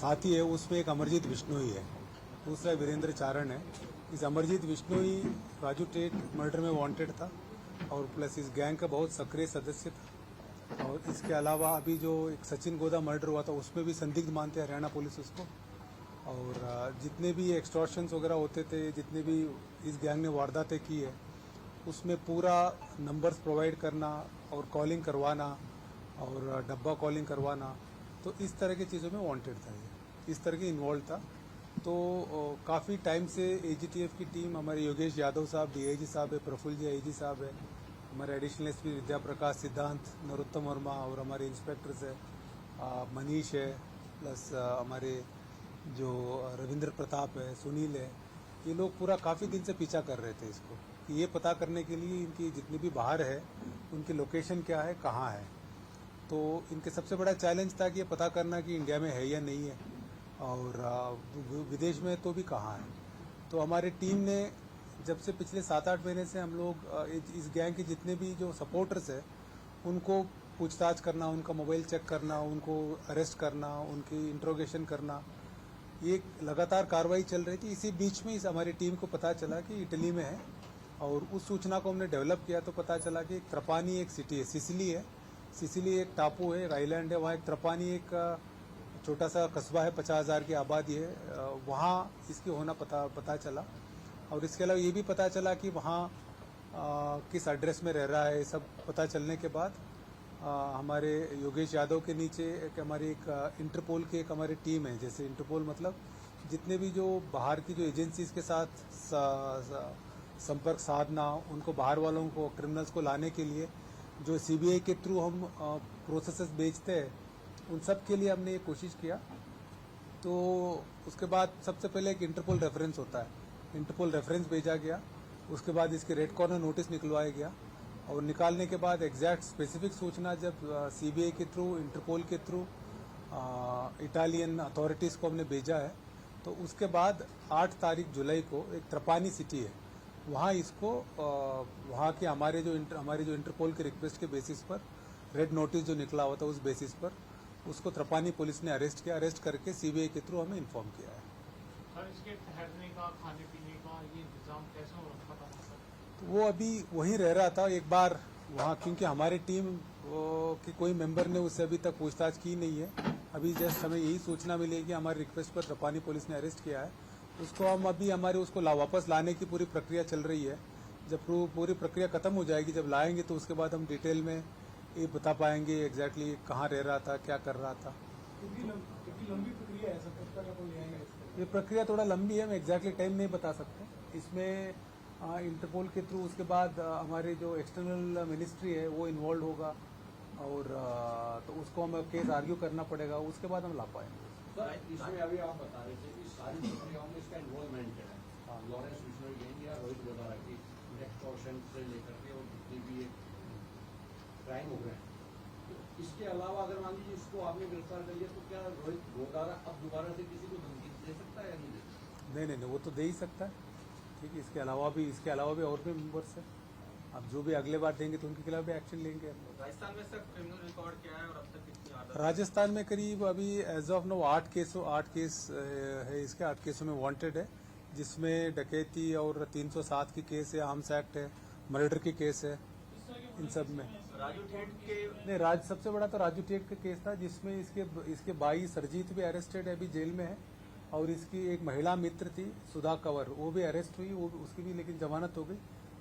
साथी है उसमें एक अमरजीत बिश्नोई है, दूसरा वीरेंद्र चारण है। इस अमरजीत बिश्नोई राजू टेट मर्डर में वांटेड था और प्लस इस गैंग का बहुत सक्रिय सदस्य था। और इसके अलावा अभी जो एक सचिन गोदा मर्डर हुआ था उसमें भी संदिग्ध मानते हैं हरियाणा पुलिस उसको। और जितने भी एक्सटॉर्शंस वगैरह होते थे, जितने भी इस गैंग ने वारदातें की है, उसमें पूरा नंबर्स प्रोवाइड करना और कॉलिंग करवाना और डब्बा कॉलिंग करवाना, तो इस तरह की चीज़ों में वांटेड था, ये इस तरह की इन्वॉल्व था। तो काफ़ी टाइम से एजीटीएफ की टीम, हमारे योगेश यादव साहब डीआईजी साहब है, प्रफुल्ल जी आईजी साहब है, हमारे एडिशनल एसपी विद्या प्रकाश सिद्धांत, नरोत्तम वर्मा और हमारे इंस्पेक्टर्स है, मनीष है, प्लस हमारे जो रविंद्र प्रताप है, सुनील है, ये लोग पूरा काफ़ी दिन से पीछा कर रहे थे इसको, कि ये पता करने के लिए इनकी जितनी भी बाहर है उनकी लोकेशन क्या है, कहाँ है। तो इनके सबसे बड़ा चैलेंज था कि ये पता करना कि इंडिया में है या नहीं है और विदेश में तो भी कहाँ है। तो हमारी टीम ने जब से पिछले 7-8 महीने से हम लोग इस गैंग के जितने भी जो सपोर्टर्स हैं उनको पूछताछ करना, उनका मोबाइल चेक करना, उनको अरेस्ट करना, उनकी इंट्रोगेशन करना, ये लगातार कार्रवाई चल रही थी। इसी बीच में हमारी टीम को पता चला कि इटली में है और उस सूचना को हमने डेवलप किया तो पता चला कि त्रपानी एक सिटी है, सिसिली है, सिसिली एक टापू है, एक आइलैंड है, वहाँ एक त्रपानी एक छोटा सा कस्बा है, 50,000 की आबादी है, वहाँ इसके होना पता चला। और इसके अलावा ये भी पता चला कि वहाँ किस एड्रेस में रह रहा है। सब पता चलने के बाद हमारे योगेश यादव के नीचे एक हमारी एक इंटरपोल की एक हमारी टीम है। जैसे इंटरपोल मतलब जितने भी जो बाहर की जो एजेंसीज के साथ संपर्क साधना, उनको बाहर वालों को, क्रिमिनल्स को लाने के लिए जो सीबीआई के थ्रू हम प्रोसेसेस भेजते हैं, उन सब के लिए हमने ये कोशिश किया। तो उसके बाद सबसे पहले एक इंटरपोल रेफरेंस होता है, इंटरपोल रेफरेंस भेजा गया। उसके बाद इसके रेड कॉर्नर नोटिस निकलवाया गया और निकालने के बाद एग्जैक्ट स्पेसिफिक सूचना जब सीबीआई के थ्रू, इंटरपोल के थ्रू इटालियन अथॉरिटीज़ को हमने भेजा है, तो उसके बाद 8 तारीख जुलाई को एक त्रपानी सिटी है, वहाँ इसको वहाँ के हमारे जो इंटरपोल के रिक्वेस्ट के बेसिस पर रेड नोटिस जो निकला हुआ था उस बेसिस पर उसको त्रपानी पुलिस ने अरेस्ट किया। अरेस्ट करके सीबीआई के थ्रू हमें इन्फॉर्म किया है। सर, इसके ठहरने का, खाने पीने का ये इंतजाम कैसे हो रहा था? तो वो अभी वहीं रह रहा था एक बार वहाँ, क्योंकि हमारी टीम के कोई मेंबर ने उससे अभी तक पूछताछ की नहीं है। अभी जस्ट हमें यही सूचना मिली है कि हमारी रिक्वेस्ट पर त्रपानी पुलिस ने अरेस्ट किया है। उसको हम अभी हमारे उसको वापस लाने की पूरी प्रक्रिया चल रही है। जब पूरी प्रक्रिया खत्म हो जाएगी, जब लाएंगे तो उसके बाद हम डिटेल में ये बता पाएंगे एग्जैक्टली कहाँ रह रहा था, क्या कर रहा था। कितनी लंबी प्रक्रिया है सर? ये प्रक्रिया थोड़ा लंबी है, हम एग्जैक्टली टाइम नहीं बता सकते। इसमें इंटरपोल के थ्रू उसके बाद हमारे जो एक्सटर्नल मिनिस्ट्री है वो इन्वॉल्व होगा और तो उसको हम केस आर्ग्यू करना पड़ेगा, उसके बाद हम ला पाएंगे। सर, इसमें अभी आप बता रहे थे कि सारी प्रक्रियाओं में इसका इन्वॉल्वमेंट है। लॉरेंस बिश्नोई गैंग या रोहित गोदारा की एक्सटॉर्शन से लेकर के और जितनी भी क्राइम हो गए, तो इसके अलावा अगर मान लीजिए इसको आपने गिरफ्तार कर लिया तो क्या रोहित गोदारा अब दोबारा से किसी को धमकी दे सकता है या नहीं दे सकता? नहीं, वो तो दे ही सकता है। ठीक है, इसके अलावा भी और भी मेंबर्स है। अब जो भी अगले बार देंगे तो उनके खिलाफ भी एक्शन लेंगे। राजस्थान में सर क्रिमिनल रिकॉर्ड क्या है और अब तक कितनी आदत? राजस्थान में करीब अभी एज ऑफ नो 8 केस है। इसके 8 केसों में वांटेड है, जिसमें डकैती और 307 की केस है, आर्म्स एक्ट है, मर्डर की केस है। इन सब में राजू ठेठ के नहीं, सबसे बड़ा तो राजू टेट का केस था, जिसमें इसके भाई सरजीत भी अरेस्टेड है, अभी जेल में है। और इसकी एक महिला मित्र थी सुधा कंवर, वो भी अरेस्ट हुई, वो उसकी भी लेकिन जमानत हो गई,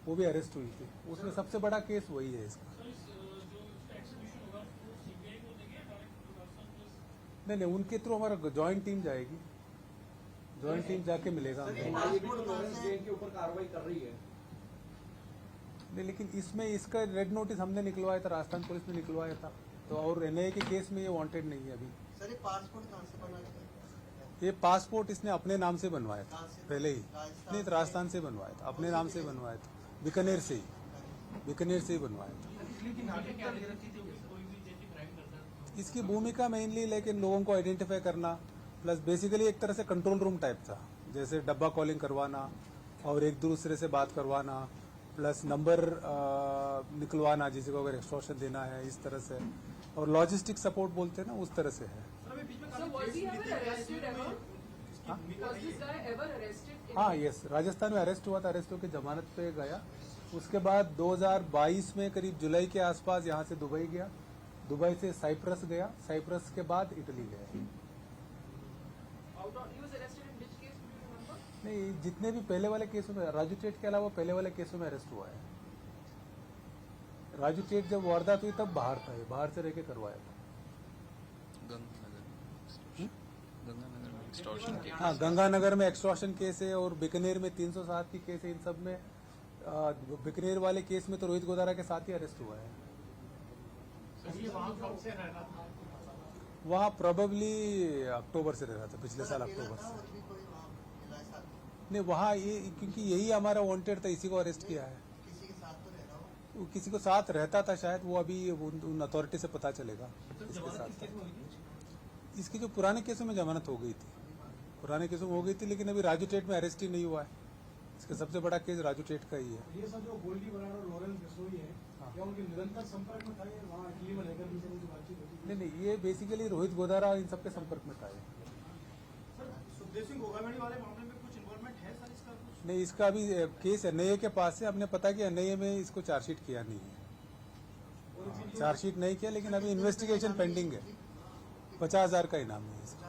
वो भी अरेस्ट हुई थी। उसमें सबसे बड़ा केस वही है इसका। नहीं, उनके थ्रू हमारा ज्वाइंट टीम जाएगी, ज्वाइंट टीम जाके मिलेगा। लॉरेंस गैंग के ऊपर कार्रवाई कर रही है। नहीं, लेकिन इसमें इसका रेड नोटिस हमने निकलवाया था, राजस्थान पुलिस ने निकलवाया था, तो और एनआईए के केस में ये वांटेड नहीं है अभी। सर, ये पासपोर्ट कहाँ से बना था? ये पासपोर्ट इसने अपने नाम से बनवाया था पहले ही। नहीं, तो राजस्थान से बनवाया था, अपने नाम से बनवाया था, बीकानेर से ही बनवाया था। इसकी भूमिका मेनली लेकिन लोगों को आइडेंटिफाई करना, प्लस बेसिकली एक तरह से कंट्रोल रूम टाइप था, जैसे डब्बा कॉलिंग करवाना और एक दूसरे से बात करवाना, प्लस नंबर निकलवाना जिसे को अगर एक्सटॉर्शन देना है, इस तरह से, और लॉजिस्टिक सपोर्ट बोलते हैं ना, उस तरह से है। काफी So was case he ever बीते गए arrested जिनमें ever? इसकी भूमिका Was रही this है। guy ever arrested? in- हाँ यस, राजस्थान में अरेस्ट हुआ था, अरेस्ट होकर जमानत पे गया। उसके बाद 2022 में करीब जुलाई के आसपास यहाँ से दुबई गया, दुबई से साइप्रस गया, साइप्रस के बाद इटली गया। Out on, he was arrested in which case? Do you remember? नहीं, जितने भी पहले वाले केसों में, राजू टेट के अलावा पहले वाले केसों में अरेस्ट हुआ है। राजू टेट जब वारदात हुई तब बाहर था, ये बाहर से रह के करवाया था। गंगानगर में एक्सटॉर्शन के हाँ, गंगानगर में एक्सटॉर्शन केस है और बीकानेर में 307 की केस है। इन सब में बीकानेर वाले केस में तो रोहित गोदारा के साथ ही अरेस्ट हुआ है। ये वहाँ कब से रह रहा था? वहाँ प्रोबेबली अक्टूबर से रह रहा था, पिछले साल अकेला अक्टूबर था से। और भी कोई वहाँ मिला है साथ? नहीं, वहाँ ये क्योंकि यही हमारा वांटेड था, इसी को अरेस्ट किया है। किसी के साथ तो रह रहा हो? वो किसी को साथ रहता था शायद, वो अभी उन अथॉरिटी से पता चलेगा इसके साथ था। इसकी जो पुराने केसों में जमानत हो गई थी, पुराने केसों में हो गई थी, लेकिन अभी राजू टेट में अरेस्ट ही नहीं हुआ है। इसका सबसे बड़ा केस राजू टेट का ही है। ये सब जो गोल्डी बराड़ और लॉरेंस बिश्नोई है, हाँ। क्या उनके निरंतर संपर्क में था या वहाँ इटली में रहकर भी उनकी बातचीत होती थी? नहीं नहीं, ये बेसिकली रोहित गोदारा इन सबके संपर्क में था ये। सर सुखदेव सिंह गोगावड़ी वाले मामले में कुछ इन्वॉल्वमेंट है सर इसका कुछ? नहीं, इसका अभी केस एनआईए के पास है। हमने पता कि एनआईए में इसको चार्जशीट किया नहीं है, चार्जशीट नहीं किया, लेकिन अभी इन्वेस्टिगेशन पेंडिंग है। 50,000 का इनाम है इसका।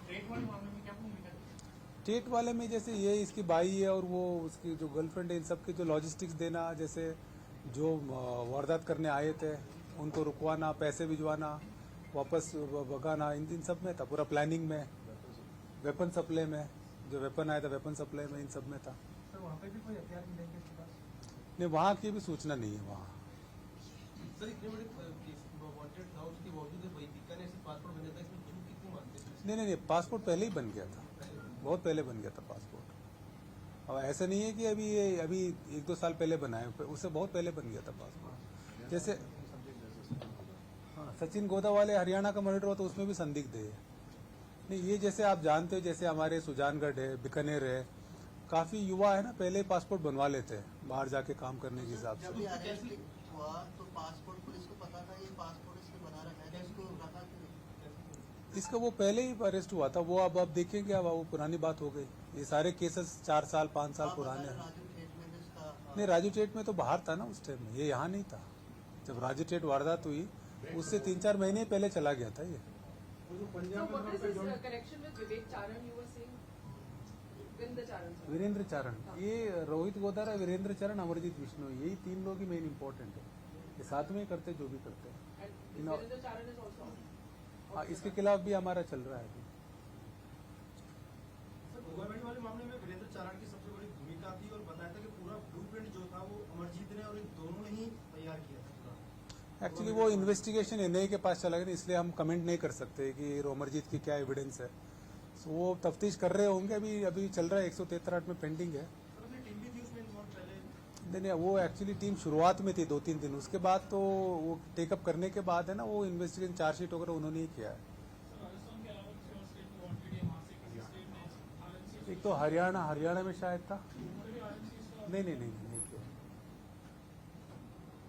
ट्रेड वाले मामले में क्या भूमिका थी? टेट वाले में जैसे ये इसकी बाई है और वो उसकी जो गर्लफ्रेंड है, इन सब के जो लॉजिस्टिक्स देना, जैसे जो वारदात करने आए थे उनको रुकवाना, पैसे भिजवाना, वापस भगाना, इन सब में था। पूरा प्लानिंग में, वेपन सप्लाई में, जो वेपन आया था वेपन सप्लाई में, इन सब में था। सर वहाँ पे भी कोई हथियार मिलेंगे इसके पास? नहीं, वहाँ की भी सूचना नहीं है वहाँ। सर इतने बड़े वांटेड था, उसके बावजूद वही बीकानेर से पासपोर्ट बन जाता है, इसमें झूठ कितनी मानते हैं? नहीं, पासपोर्ट पहले ही बन गया था, बहुत पहले बन गया था पासपोर्ट। अब ऐसा नहीं है कि अभी 1-2 साल पहले बनाए, उससे बहुत पहले बन गया था पासपोर्ट। जैसे हाँ, सचिन गोदा वाले हरियाणा का मर्डर हुआ तो उसमें भी संदिग्ध है। नहीं, ये जैसे आप जानते हो, जैसे हमारे सुजानगढ़ है, बीकानेर है, काफी युवा है ना, पहले पासपोर्ट बनवा लेते हैं बाहर जाके काम करने के हिसाब जब से। ये अरेस्ट हुआ तो पासपोर्ट पुलिस को पता था ये पासपोर्ट इसने बना रखा है, तो इसको रखा क्यों नहीं? इसका वो पहले ही अरेस्ट हुआ था, वो अब देखेंगे, अब वो पुरानी बात हो गई। ये सारे केसेस 4 साल 5 साल आप पुराने बता रहे हैं। राजू ठेठ में भी उसका नहीं, राजू टेट में तो बाहर था ना उस टाइम में, ये यहाँ नहीं था। जब राजू टेट वारदात हुई उससे 3-4 महीने पहले चला गया था ये। वो जो So पंजाब what में is पे his जो connection with Vivek Charan? You were saying Virinder Charan. Sir. Virendra चारण, ये रोहित गोदारा, वीरेंद्र चारण, अमरजीत बिश्नोई, यही 3 लोग ही मेन इंपॉर्टेंट है। ये साथ में ही करते जो भी करते हैं। And No. Virinder Charan is also. हाँ, इसके खिलाफ भी हमारा चल रहा है अभी। सर गोगावड़ी वाले मामले में वीरेंद्र चारण की सबसे बड़ी भूमिका थी और बताया था कि पूरा ब्लूप्रिंट जो था वो अमरजीत ने और इन दोनों ने ही तैयार किया था पूरा। एक्चुअली वो इन्वेस्टिगेशन एनआईए के पास चला गया, इसलिए हम कमेंट नहीं कर सकते कि अमरजीत की क्या एविडेंस है। सो वो तफ्तीश कर रहे होंगे, अभी चल रहा है, 173 में पेंडिंग है। सर अपनी टीम भी थी उसमें इन्वॉल्व पहले? नहीं, वो एक्चुअली टीम शुरुआत में थी 2-3 दिन, उसके बाद तो वो टेकअप करने के बाद है ना, वो इन्वेस्टिगेशन चार्जशीट वगैरह उन्होंने ही किया है। राजस्थान के अलावा किसी और स्टेट में वांटेड है वहाँ से किसी स्टेट में आरएनसी एक तो हरियाणा में शायद था। आरएनसी नहीं,